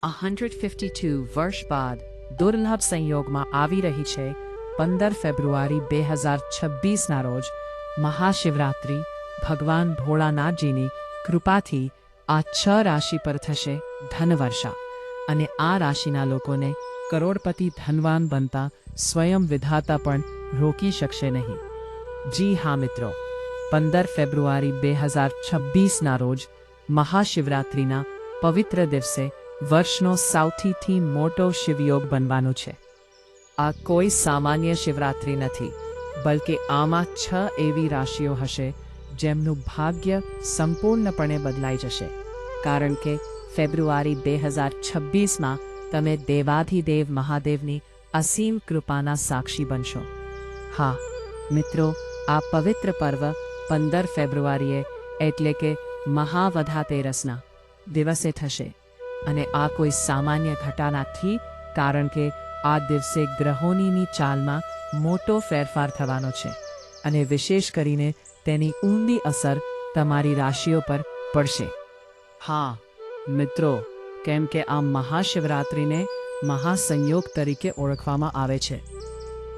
152 વર્ષ બાદ દુર્લભ સંયોગમાં આવી રહી છે 15 ફેબ્રુઆરી 2026ના રોજ મહાશિવરાત્રિ ભગવાન ભોળાનાથજીની કૃપાથી આ 6 રાશિ પર થશે ધનવર્ષા અને આ રાશિના લોકોને કરોડપતિ ધનવાન બનતા સ્વયં વિધાતા પણ રોકી શકશે નહીં। જી હા મિત્રો, 15 ફેબ્રુઆરી 2026ના રોજ મહાશિવરાત્રિના પવિત્ર દિવસે વર્ષનો સૌથી મોટો શિવયોગ બનવાનો છે। આ કોઈ સામાન્ય શિવરાત્રિ નથી, બલકે આમાં 6 એવી રાશિઓ હશે જેમનું ભાગ્ય સંપૂર્ણપણે બદલાઈ જશે, કારણ કે ફેબ્રુઆરી 2026માં તમે દેવાધિદેવ મહાદેવની અસીમ કૃપાના સાક્ષી બનશો। હા મિત્રો, આ પવિત્ર પર્વ 15 ફેબ્રુઆરીએ એટલે કે મહાવધાતેરસના દિવસે થશે અને આ કોઈ સામાન્ય ઘટના નથી, કારણ કે આ દિવસે ગ્રહોની ચાલમાં મોટો ફેરફાર થવાનો છે અને વિશેષ કરીને તેની ઊંડી અસર તમારી રાશિઓ પર પડશે। હા મિત્રો, કેમ કે આ મહાશિવરાત્રિને મહાસંયોગ તરીકે ઓળખવામાં આવે છે।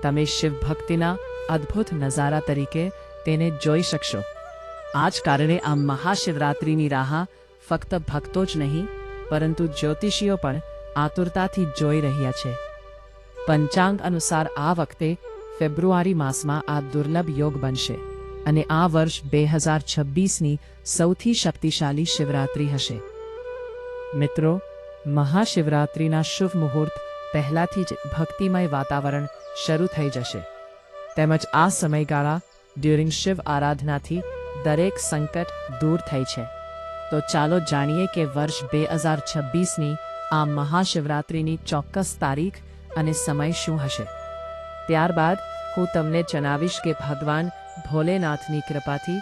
તમે શિવ ભક્તિના અદ્ભુત નજારા તરીકે તેને જોઈ શકશો। આ જ કારણે આ મહાશિવરાત્રિની રાહ ફક્ત ભક્તો જ નહીં, પરંતુ જ્યોતિષીઓ પણ આતુરતાથી જોઈ રહ્યા છે। પંચાંગ અનુસાર આ વખતે ફેબ્રુઆરી માસમાં આ દુર્લભ યોગ બનશે અને આ વર્ષ 2026ની સૌથી શક્તિશાળી શિવરાત્રિ હશે। મિત્રો, મહાશિવરાત્રિના શુભ મુહૂર્ત પહેલાથી જ ભક્તિમય વાતાવરણ શરૂ થઈ જશે, તેમજ આ સમયગાળા ડ્યુરિંગ શિવ આરાધનાથી દરેક સંકટ દૂર થઈ છે। તો ચાલો જાણીએ કે વર્ષ 2026ની આ મહાશિવરાત્રિની ચોક્કસ તારીખ અને સમય શું હશે। ત્યારબાદ હું તમને જણાવીશ કે ભગવાન ભોલેનાથની કૃપાથી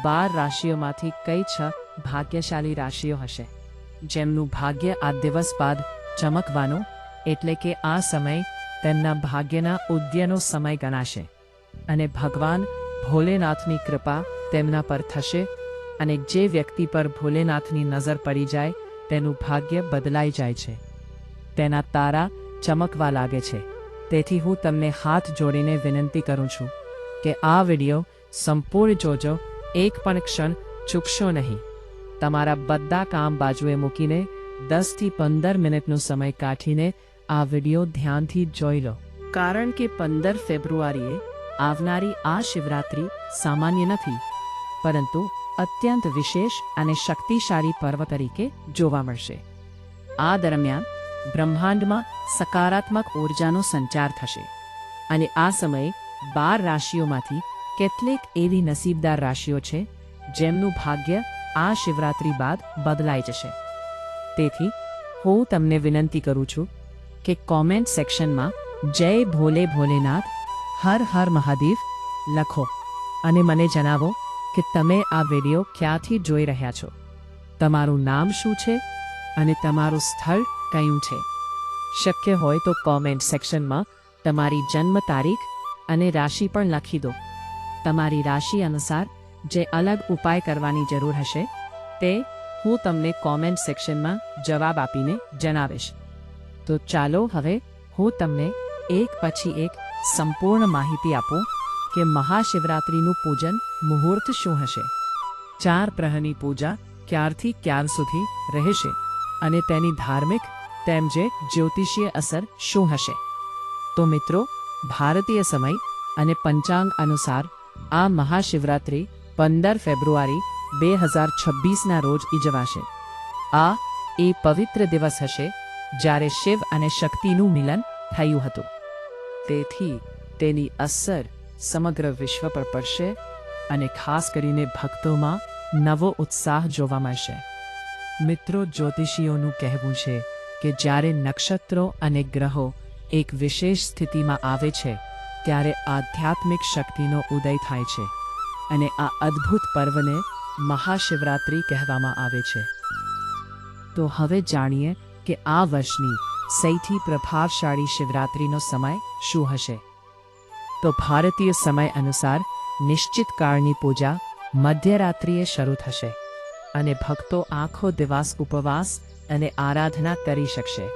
12 રાશિઓમાંથી કઈ 6 ભાગ્યશાળી રાશિઓ હશે જેમનું ભાગ્ય આ દિવસ બાદ ચમકવાનું, એટલે કે આ સમય તેમના ભાગ્યના ઉદયનો સમય ગણાશે અને ભગવાન ભોલેનાથની કૃપા તેમના પર થશે અને જે વ્યક્તિ પર ભોલેનાથની નજર પડી જાય તેનું ભાગ્ય બદલાઈ જાય છે, તેના તારા ચમકવા લાગે છે। તેથી હું તમને હાથ જોડીને વિનંતી કરું છું કે આ વિડીયો સંપૂર્ણ જોજો, એક પણ ક્ષણ ચૂકશો નહીં। તમારા બધા કામ બાજુએ મૂકીને 10થી 15 મિનિટનો સમય કાઢીને આ વિડીયો ધ્યાનથી જોઈ લો, કારણ કે 15 ફેબ્રુઆરીએ આવનારી આ શિવરાત્રિ સામાન્ય નથી, પરંતુ અત્યંત વિશેષ અને શક્તિશાળી પર્વ તરીકે જોવા મળશે। આ દરમિયાન બ્રહ્માંડમાં સકારાત્મક ઊર્જાનો સંચાર થશે અને આ સમયે 12 રાશિઓમાંથી કેટલીક એવી નસીબદાર રાશિઓ છે જેમનું ભાગ્ય આ શિવરાત્રિ બાદ બદલાઈ જશે। તેથી હું તમને વિનંતી કરું છું કે કોમેન્ટ સેક્શનમાં જય ભોલે ભોલેનાથ, હર હર મહાદેવ લખો અને મને જણાવો કે તમે આ વિડીયો ક્યાંથી જોઈ રહ્યા છો, તમારું નામ શું છે અને તમારું સ્થળ કયું છે। શક્ય હોય તો કોમેન્ટ સેક્શનમાં તમારી જન્મ તારીખ અને રાશિ પણ લખી દો। તમારી રાશિ અનુસાર જે અલગ ઉપાય કરવાની જરૂર હશે તે હું તમને કોમેન્ટ સેક્શનમાં જવાબ આપીને જણાવીશ। તો ચાલો હવે હું તમને એક પછી એક સંપૂર્ણ માહિતી આપું કે મહાશિવરાત્રિનું પૂજન મુહૂર્ત શું હશે, 4 પ્રહરની પૂજા ક્યારથી ક્યાર સુધી રહેશે અને તેની ધાર્મિક તેમજ જ્યોતિષીય અસર શું હશે। તો મિત્રો, ભારતીય સમય અને પંચાંગ અનુસાર આ મહાશિવરાત્રિ 15 ફેબ્રુઆરી 2026ના રોજ ઉજવાશે। આ એ પવિત્ર દિવસ હશે જ્યારે શિવ અને શક્તિનું મિલન થયું હતું, તેથી તેની અસર સમગ્ર વિશ્વ પર પડશે અને ખાસ કરીને ભક્તોમાં નવો ઉત્સાહ જોવા મળશે। મિત્રો, જ્યોતિષીઓનું કહેવું છે કે જ્યારે નક્ષત્રો અને ગ્રહો એક વિશેષ સ્થિતિમાં આવે છે ત્યારે આધ્યાત્મિક શક્તિનો ઉદય થાય છે અને આ અદ્ભુત પર્વને મહાશિવરાત્રિ કહેવામાં આવે છે। તો હવે જાણીએ કે આ વર્ષની સૌથી પ્રભાવશાળી શિવરાત્રિનો સમય શું હશે। તો ભારતીય સમય અનુસાર નિશ્ચિત કાળની પૂજા મધ્યરાત્રિએ શરૂ થશે અને ભક્તો આખો દિવસ ઉપવાસ અને આરાધના કરી શકશે.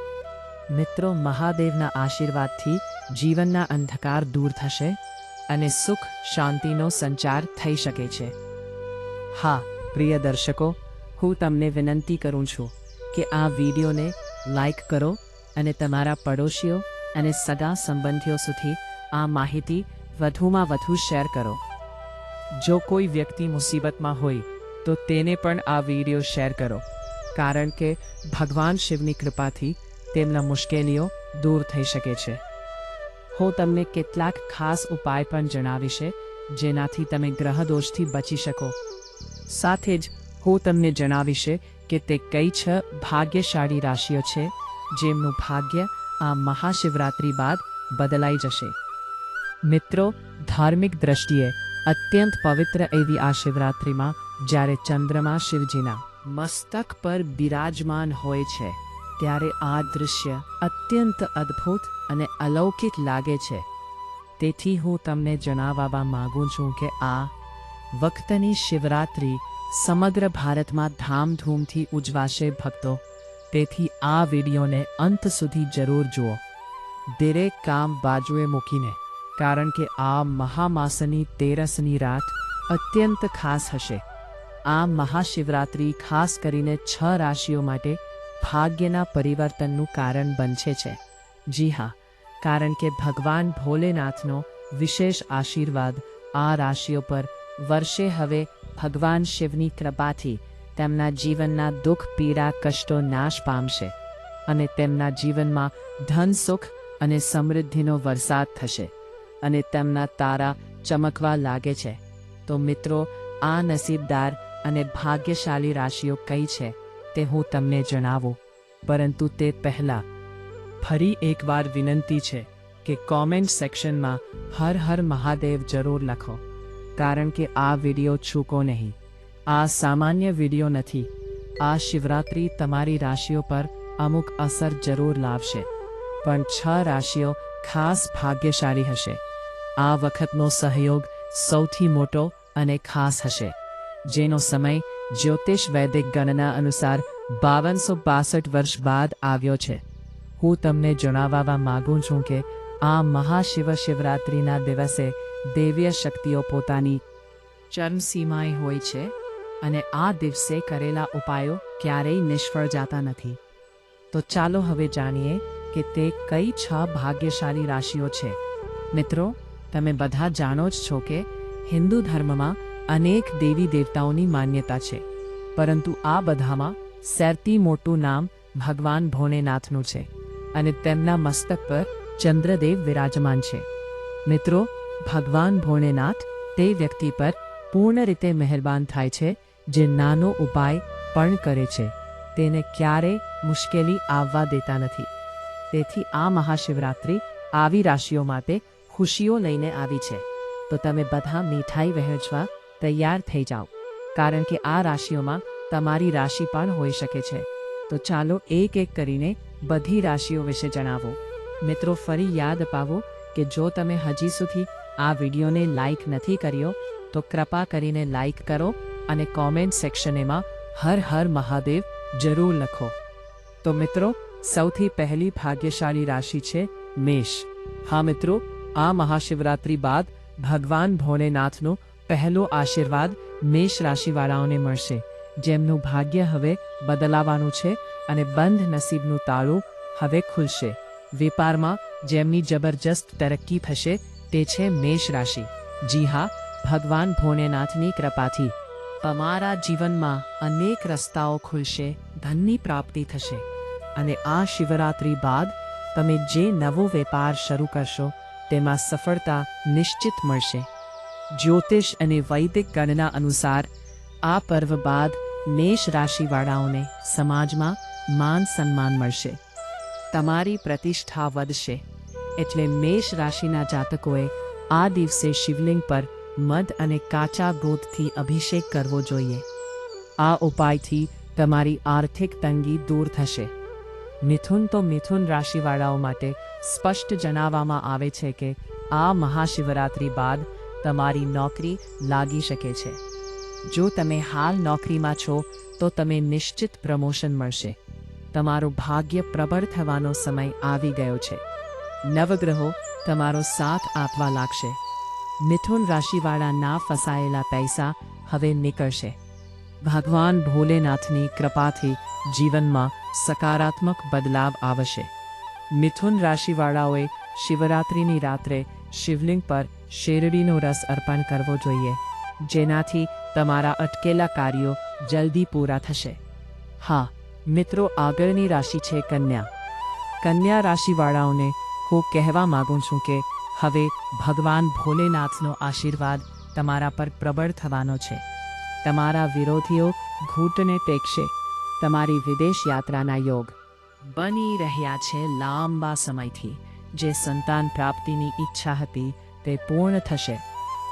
મિત્રો, મહાદેવના આશીર્વાદથી જીવનના અંધકાર દૂર થશે અને સુખ શાંતિનો સંચાર થઈ શકે છે. હા પ્રિય દર્શકો, હું તમને વિનંતી કરું છું કે આ વિડીયોને લાઈક કરો અને તમારા પડોશીઓ અને સગા સંબંધીઓ સુધી આ માહિતી વધુમાં વધુ શેર કરો. જો કોઈ વ્યક્તિ મુસીબતમાં હોય તો તેને પણ આ વિડીયો શેર કરો, કારણ કે ભગવાન શિવની કૃપાથી તેમના મુશ્કેલીઓ દૂર થઈ શકે છે. હું તમને કેટલાક ખાસ ઉપાય પણ જણાવીશ જેનાથી તમે ગ્રહદોષથી બચી શકો. સાથે જ હું તમને જણાવીશ કે તે કઈ 6 ભાગ્યશાળી રાશિઓ છે જેમનું ભાગ્ય આ મહાશિવરાત્રિ બાદ બદલાઈ જશે. મિત્રો, ધાર્મિક દ્રષ્ટિએ અત્યંત પવિત્ર એવી આ શિવરાત્રિમાં જ્યારે ચંદ્રમા શિવજીના મસ્તક પર બિરાજમાન હોય છે ત્યારે આ દૃશ્ય અત્યંત અદ્ભુત અને અલૌકિક લાગે છે. તેથી હું તમને જણાવવા માંગુ છું કે આ વખતની શિવરાત્રિ સમગ્ર ભારતમાં ધામધૂમથી ઉજવાશે ભક્તો. તેથી આ વિડીયોને અંત સુધી જરૂર જુઓ, દરેક કામ બાજુએ મૂકીને, કારણ કે આ મહામાસની 13મી રાત અત્યંત ખાસ હશે. આ મહાશિવરાત્રિ ખાસ કરીને 6 રાશિઓ માટે ભાગ્યના પરિવર્તનનું કારણ બનશે છે. જી હા, કારણ કે ભગવાન ભોલેનાથનો વિશેષ આશીર્વાદ આ રાશિઓ પર વર્ષે. હવે ભગવાન શિવની કૃપાથી તેમના જીવનના દુઃખ, પીડા, કષ્ટો નાશ પામશે અને તેમના જીવનમાં ધન, સુખ અને સમૃદ્ધિનો વરસાદ થશે અને તેમના તારા ચમકવા લાગે છે. તો મિત્રો, આ નસીબદાર અને ભાગ્યશાળી રાશિઓ કઈ છે તે હું તમને જણાવું, પરંતુ તે પહેલાં ફરી એકવાર વિનંતી છે કે કોમેન્ટ સેક્શનમાં હર હર મહાદેવ જરૂર લખો, કારણ કે આ વિડીયો ચૂકો નહીં. આ સામાન્ય વિડીયો નથી. આ શિવરાત્રિ તમારી રાશિઓ પર અમુક અસર જરૂર લાવશે, પણ 6 રાશિઓ ખાસ ભાગ્યશાળી હશે. આ વખતનો સહયોગ સૌથી મોટો અને ખાસ હશે, જેનો સમય જ્યોતિષ વૈદિક ગણના અનુસાર 5262 વર્ષ બાદ આવ્યો છે. હું તમને જણાવવા માંગુ છું કે આ મહાશિવરાત્રિના દિવસે દૈવીય શક્તિઓ પોતાની ચરમસીમાએ હોય છે અને આ દિવસે કરેલા ઉપાયો ક્યારેય નિષ્ફળ જતા નથી. તો ચાલો હવે જાણીએ કે તે કઈ 6 ભાગ્યશાળી રાશિઓ છે. મિત્રો, તમે બધા જાણો જ છો કે હિન્દુ ધર્મમાં અનેક દેવી દેવતાઓની માન્યતા છે, પરંતુ આ બધામાં સૌથી મોટું નામ ભગવાન ભોલેનાથનું છે અને તેમના મસ્તક પર ચંદ્રદેવ વિરાજમાન છે. મિત્રો, ભગવાન ભોલેનાથ તે વ્યક્તિ પર પૂર્ણ રીતે મહેરબાન થાય છે જે નાનો ઉપાય પણ કરે છે. તેને ક્યારેય મુશ્કેલી આવવા દેતા નથી. તેથી આ મહાશિવરાત્રિ આવી રાશિઓ માટે ખુશીઓ લઈને આવી છે. તો તમે બધા મીઠાઈ વહેંચવા તૈયાર થઈ જાઓ, કારણ કે આ રાશિઓમાં તમારી રાશિ પણ હોઈ શકે છે. તો ચાલો એક એક કરીને બધી રાશિઓ વિશે જણાવો. મિત્રો, ફરી યાદ અપાવો કે જો તમે હજી સુધી આ વિડીયોને લાઈક નથી કર્યો તો કૃપા કરીને લાઈક કરો અને કોમેન્ટ સેક્શનમાં હર હર મહાદેવ જરૂર લખો. તો મિત્રો, સૌથી પહેલી ભાગ્યશાળી રાશિ છે મેષ. હા મિત્રો, આ મહાશિવરાત્રિ બાદ ભગવાન ભોલેનાથનો પહેલો આશીર્વાદ મેષ રાશિવાળાઓને મળશે, જેમનું ભાગ્ય હવે બદલાવાનું છે અને બંધ નસીબનું તાળું હવે ખુલશે. વેપારમાં જેમની જબરજસ્ત તરક્કી થશે તે છે મેષ રાશિ. જી હા, ભગવાન ભોલેનાથની કૃપાથી તમારા જીવનમાં અનેક રસ્તાઓ ખુલશે, ધનની પ્રાપ્તિ થશે અને આ શિવરાત્રિ બાદ તમે જે નવો વેપાર શરૂ કરશો તેમાં સફળતા નિશ્ચિત મળશે. જ્યોતિષ અને વૈદિક ગણના અનુસાર આ પર્વ બાદ મેષ રાશિવાળાઓને સમાજમાં માન સન્માન મળશે, તમારી પ્રતિષ્ઠા વધશે. એટલે મેષ રાશિના જાતકોએ આ દિવસે શિવલિંગ પર મધ અને કાચા દૂધથી અભિષેક કરવો જોઈએ. આ ઉપાયથી તમારી આર્થિક તંગી દૂર થશે. મિથુન. તો મિથુન રાશિવાળાઓ માટે સ્પષ્ટ જણાવવામાં આવે છે કે આ મહાશિવરાત્રિ બાદ તમારી નોકરી લાગી શકે છે. જો તમે હાલ નોકરીમાં છો તો તમે નિશ્ચિત પ્રમોશન મળશે. તમારું ભાગ્ય પ્રબળ થવાનો સમય આવી ગયો છે. નવગ્રહો તમારો સાથ આપવા લાગશે. મિથુન રાશિવાળા ના ફસાયેલા પૈસા હવે નીકળશે. ભગવાન ભોલેનાથની કૃપાથી જીવનમાં સકારાત્મક બદલાવ આવશે. મિથુન રાશિવાળાઓએ શિવરાત્રિની રાત્રે શિવલિંગ પર શેરડીનો રસ અર્પણ કરવો જોઈએ, જેનાથી તમારા અટકેલા કાર્યો જલ્દી પૂરા થશે. હા મિત્રો, આગળની રાશિ છે કન્યા. કન્યા રાશિવાળાઓને હું કહેવા માંગુ છું કે હવે ભગવાન ભોલેનાથનો આશીર્વાદ તમારા પર પ્રબળ થવાનો છે. તમારા વિરોધીઓ ઘૂંટને ટેકશે. તમારી વિદેશ યાત્રાના યોગ બની રહ્યા છે. લાંબા સમયથી જે સંતાન પ્રાપ્તિની ઈચ્છા હતી તે પૂર્ણ થશે.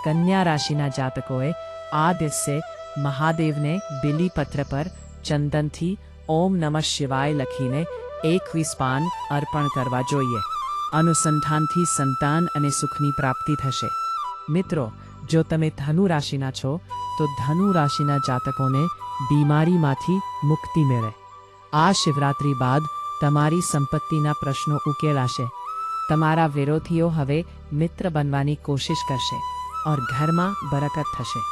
કન્યા રાશિના જાતકોએ આ દિવસે મહાદેવને બિલીપત્ર પર ચંદનથી ઓમ નમઃ શિવાય લખીને 21 પાન અર્પણ કરવા જોઈએ. અનુસંધાનથી સંતાન અને સુખની પ્રાપ્તિ થશે. મિત્રો, જો તમે ધનુ રાશિના છો તો ધનુ રાશિના જાતકોને બીમારીમાંથી મુક્તિ મળે. આ શિવરાત્રી બાદ તમારી સંપત્તિના પ્રશ્નો ઉકેલાશે. તમારા વિરોધીઓ હવે મિત્ર બનવાની કોશિશ કરશે और ઘરમાં બરકત થશે.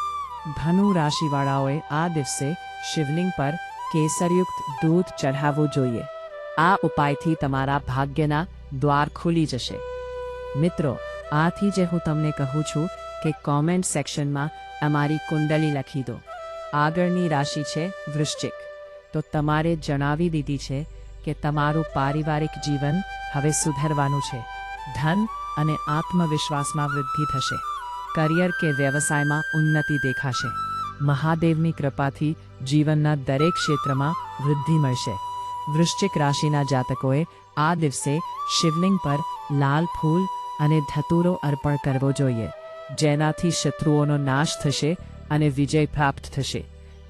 ધનુ રાશિવાળાઓએ આ દિવસે શિવલિંગ પર કેસરયુક્ત દૂધ ચઢાવવું જોઈએ. આ ઉપાયથી તમારા ભાગ્યના દ્વાર ખુલી જશે. મિત્રો, આથી જે હું તમને કહું છું કે કોમેન્ટ સેક્શનમાં અમારી કુંડલી લખી દો. આગળની રાશિ છે વૃશ્ચિક. તો તમારે જણાવી દીધી છે કે તમારું પારિવારિક જીવન હવે સુધરવાનું છે. ધન અને આત્મવિશ્વાસમાં વૃદ્ધિ થશે. કરિયર કે વ્યવસાયમાં ઉન્નતિ દેખાશે. મહાદેવની કૃપાથી જીવનના દરેક ક્ષેત્રમાં વૃદ્ધિ મળશે. વૃશ્ચિક રાશિના જાતકોએ આ દિવસે શિવલિંગ પર લાલ ફૂલ અને ધતુરો અર્પણ કરવો જોઈએ, જેનાથી શત્રુઓનો નાશ થશે અને વિજય પ્રાપ્ત થશે.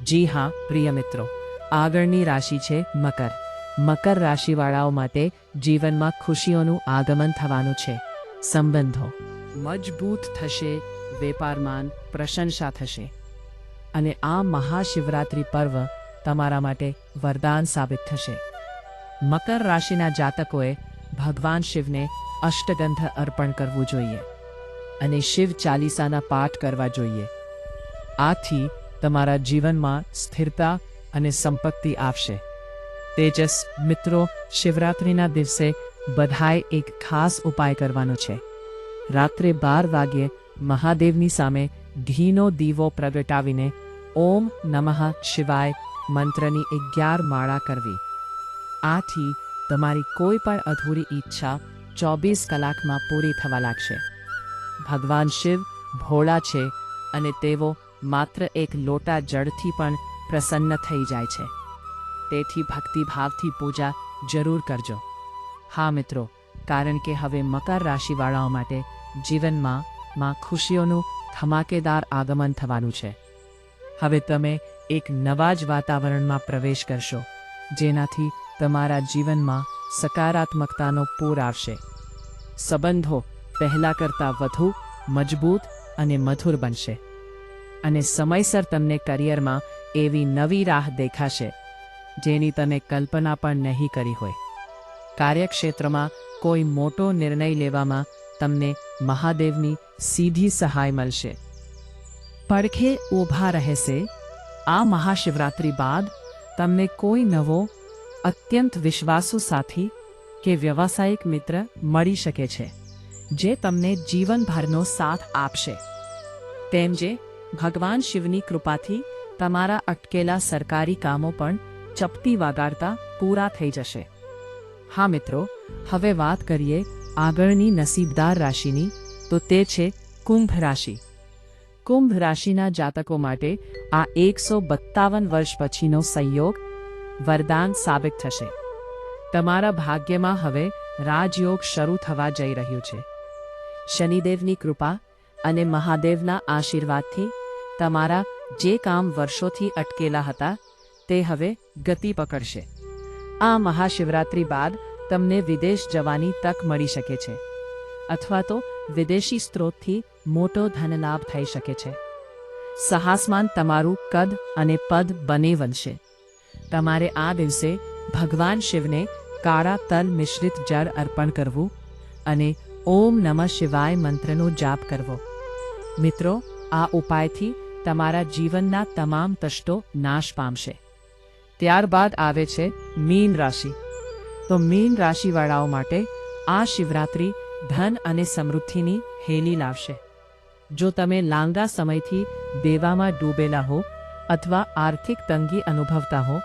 જી હા પ્રિય મિત્રો, આગળની રાશિ છે મકર. મકર રાશિવાળાઓ માટે જીવનમાં ખુશીઓનું આગમન થવાનું છે. સંબંધો મજબૂત થશે. વેપારમાં પ્રશંસા થશે. અને આ મહાશિવરાત્રિ પર્વ તમારા માટે વરદાન સાબિત થશે. મકર રાશિના જાતકોએ ભગવાન શિવને અષ્ટગંધ અર્પણ કરવું જોઈએ અને શિવ ચાલીસાના પાઠ કરવા જોઈએ. આથી તમારા જીવનમાં સ્થિરતા અને સંપત્તિ આવશે. તેજસ મિત્રો, શિવરાત્રિના દિવસે બધાએ એક ખાસ ઉપાય કરવાનો છે. રાત્રે 12 વાગ્યે મહાદેવની સામે ઘીનો દીવો પ્રગટાવીને ઓમ નમઃ શિવાય મંત્રની 11 માળા કરવી. આથી તમારી કોઈ પણ અધૂરી ઈચ્છા 24 કલાકમાં પૂરી થવા લાગશે. ભગવાન શિવ ભોળા છે અને તેઓ માત્ર એક લોટા જળથી પણ પ્રસન્ન થઈ જાય છે. તેથી ભક્તિભાવથી પૂજા જરૂર કરજો. હા મિત્રો, કારણ કે હવે મકર રાશિવાળાઓ માટે જીવનમાં ખુશીઓનું ધમાકેદાર આગમન થવાનું છે. હવે તમે એક નવા જ વાતાવરણમાં પ્રવેશ કરશો, જેનાથી તમારા જીવનમાં સકારાત્મકતાનો પૂર આવશે. સંબંધો પહેલા કરતાં વધુ મજબૂત અને મધુર બનશે અને સમયસર તમને કરિયરમાં એવી નવી રાહ દેખાશે જેની તમે કલ્પના પણ નહીં કરી હોય. કાર્યક્ષેત્રમાં કોઈ મોટો નિર્ણય લેવામાં તમને મહાદેવની સીધી સહાય મળશે. પડખે ઊભા રહેશે. આ મહાશિવરાત્રિ બાદ તમને કોઈ નવો અત્યંત વિશ્વાસુ સાથી કે વ્યવસાયિક મિત્ર મળી શકે છે, જે તમને જીવનભરનો સાથ આપશે. તેમ જે ભગવાન શિવની કૃપાથી તમારા અટકેલા સરકારી કામો પણ ચપટી વગાડતા પૂરા થઈ જશે. હા મિત્રો, હવે વાત કરીએ આગળની નસીબદાર રાશિની, તો તે છે કુંભ રાશિ. કુંભ રાશિના જાતકો માટે આ 152 વર્ષ પછીનો સંયોગ વરદાન સાબિત થશે. તમારા ભાગ્યમાં હવે રાજયોગ શરૂ થવા જઈ રહ્યું છે. શનિદેવની કૃપા અને મહાદેવના આશીર્વાદથી તમારા જે કામ વર્ષોથી અટકેલા હતા તે હવે ગતિ પકડશે. આ મહાશિવરાત્રિ બાદ તમને વિદેશ જવાની તક મળી શકે છે, અથવા તો વિદેશી સ્ત્રોતથી મોટો ધનલાભ થઈ શકે છે. સાહસમાન તમારું કદ અને પદ બંને વધશે. તમારે આ દિવસે ભગવાન શિવને કાળા તલ મિશ્રિત જળ અર્પણ કરવું અને ઓમ નમઃ શિવાય મંત્રનો જાપ કરવો. મિત્રો, આ ઉપાયથી તમારા જીવનના તમામ કષ્ટો નાશ પામશે. ત્યારબાદ આવે છે મીન રાશિ. તો મીન રાશિવાળાઓ માટે આ શિવરાત્રિ ધન અને સમૃદ્ધિની હેલી લાવશે. જો તમે લાંબા સમયથી દેવામાં ડૂબેલા હો અથવા આર્થિક તંગી અનુભવતા હો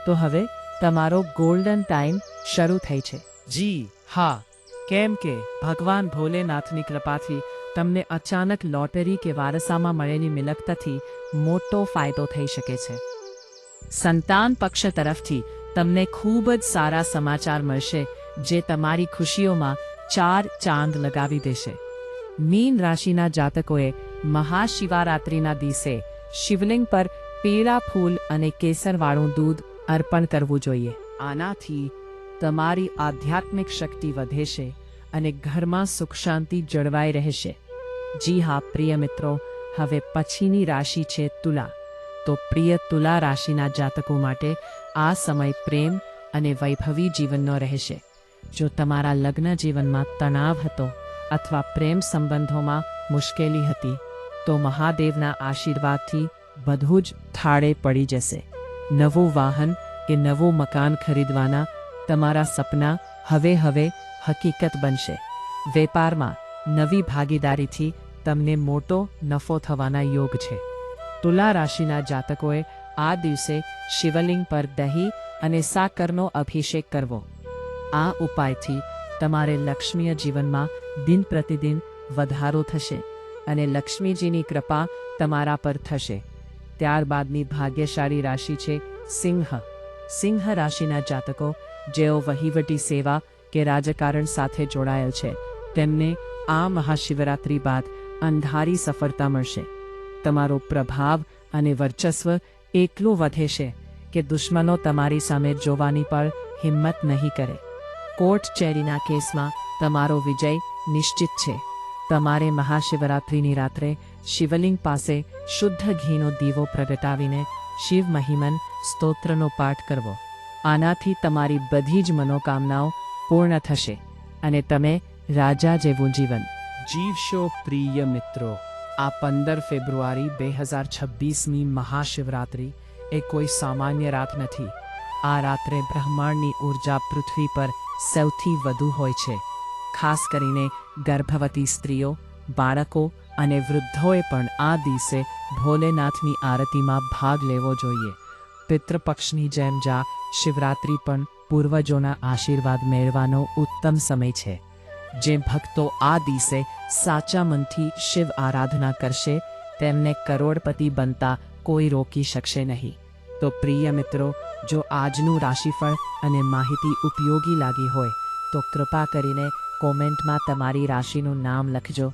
તો હવે તમારો ગોલ્ડન ટાઈમ શરૂ થઈ છે. જી હા, કેમ કે ભગવાન ભોલેનાથની કૃપાથી તમને અચાનક લોટરી કે વારસામાં મળેલી મિલકતથી મોટો ફાયદો થઈ શકે છે. સંતાન પક્ષ તરફથી તમને ખૂબ જ સારા સમાચાર મળશે જે તમારી ખુશીઓમાં 4 ચાંદ લગાવી દેશે. મીન રાશિના જાતકોએ મહાશિવરાત્રિના દિવસે શિવલિંગ પર પીળા ફૂલ અને કેસરવાળું દૂધ અર્પણ કરવું જોઈએ. આનાથી તમારી આધ્યાત્મિક શક્તિ વધશે અને ઘરમાં સુખ શાંતિ જળવાઈ રહેશે. જી હા પ્રિય મિત્રો, હવે પછીની રાશિ છે તુલા. તો પ્રિય તુલા રાશિના જાતકો માટે આ સમય પ્રેમ અને વૈભવી જીવનનો રહેશે. જો તમારા લગ્ન જીવનમાં તણાવ હતો અથવા પ્રેમ સંબંધોમાં મુશ્કેલી હતી તો મહાદેવના આશીર્વાદથી બધું જ થાળે પડી જશે. નવું વાહન કે નવું મકાન ખરીદવાના તમારા સપના હવે હકીકત બનશે. વેપારમાં નવી ભાગીદારીથી તમને મોટો નફો થવાના યોગ છે. તુલા રાશિના જાતકોએ આ દિવસે શિવલિંગ પર દહીં અને સાકરનો અભિષેક કરવો. આ ઉપાયથી તમારે લક્ષ્મીય જીવનમાં દિન પ્રતિદિન વધારો થશે અને લક્ષ્મીજીની કૃપા તમારા પર થશે. ત્યારબાદની ભાગ્યશાળી રાશિ છે સિંહ. સિંહ રાશિના જાતકો જેઓ વહીવટી સેવા કે રાજકારણ સાથે જોડાયેલ છે તેમને આ મહાશિવરાત્રિ બાદ અંધારી સફળતા મળશે. તમારો પ્રભાવ અને વર્ચસ્વ એટલું વધશે કે દુશ્મનો તમારી સામે જોવાની પણ હિંમત નહીં કરે. કોર્ટ કચેરીના કેસમાં તમારો વિજય નિશ્ચિત છે. તમારે મહાશિવરાત્રિની રાત્રે શિવલિંગ પાસે શુદ્ધ ઘીનો દીવો પ્રગટાવીને શિવ મહિમન સ્તોત્રનો પાઠ કરવો. આનાથી તમારી બધી જ મનોકામનાઓ પૂર્ણ થશે અને તમે રાજા જેવું જીવન જીવશો. પ્રિય મિત્રો, આ 15 ફેબ્રુઆરી 2026મી મહાશિવરાત્રિ એ કોઈ સામાન્ય રાત નથી. આ રાત્રે બ્રહ્માંડની ઊર્જા પૃથ્વી પર સૌથી વધુ હોય છે. ખાસ કરીને ગર્ભવતી સ્ત્રીઓ, બાળકો અને વૃદ્ધોએ પણ આ દિવસે ભોલેનાથની આરતીમાં ભાગ લેવો જોઈએ. પિતૃપક્ષની જેમ જ શિવરાત્રિ પણ પૂર્વજોના આશીર્વાદ મેળવવાનો ઉત્તમ સમય છે. જે ભક્તો આ દિવસે સાચા મનથી શિવ આરાધના કરશે તેમને કરોડપતિ બનતા કોઈ રોકી શકશે નહીં. તો પ્રિય મિત્રો, જો આજનું રાશિફળ અને માહિતી ઉપયોગી લાગી હોય તો કૃપા કરીને કોમેન્ટમાં તમારી રાશિનું નામ લખજો,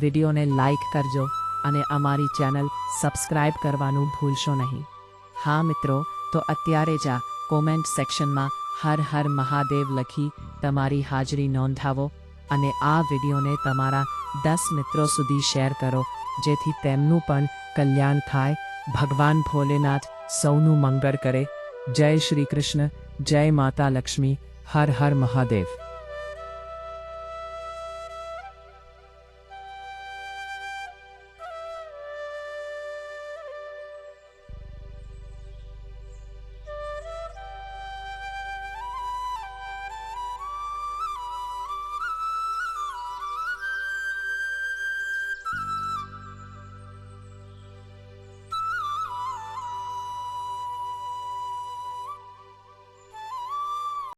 વિડીયોને લાઈક કરજો અને અમારી ચેનલ સબસ્ક્રાઇબ કરવાનું ભૂલશો નહીં. હા મિત્રો, તો અત્યારે જ આ કોમેન્ટ સેક્શનમાં હર હર મહાદેવ લખી તમારી હાજરી નોંધાવો અને આ વિડીયોને તમારા 10 મિત્રો સુધી શેર કરો જેથી તેમનું પણ કલ્યાણ થાય. ભગવાન ભોલેનાથ સૌનું મંગળ કરે. જય શ્રી કૃષ્ણ, જય માતા લક્ષ્મી, હર હર મહાદેવ.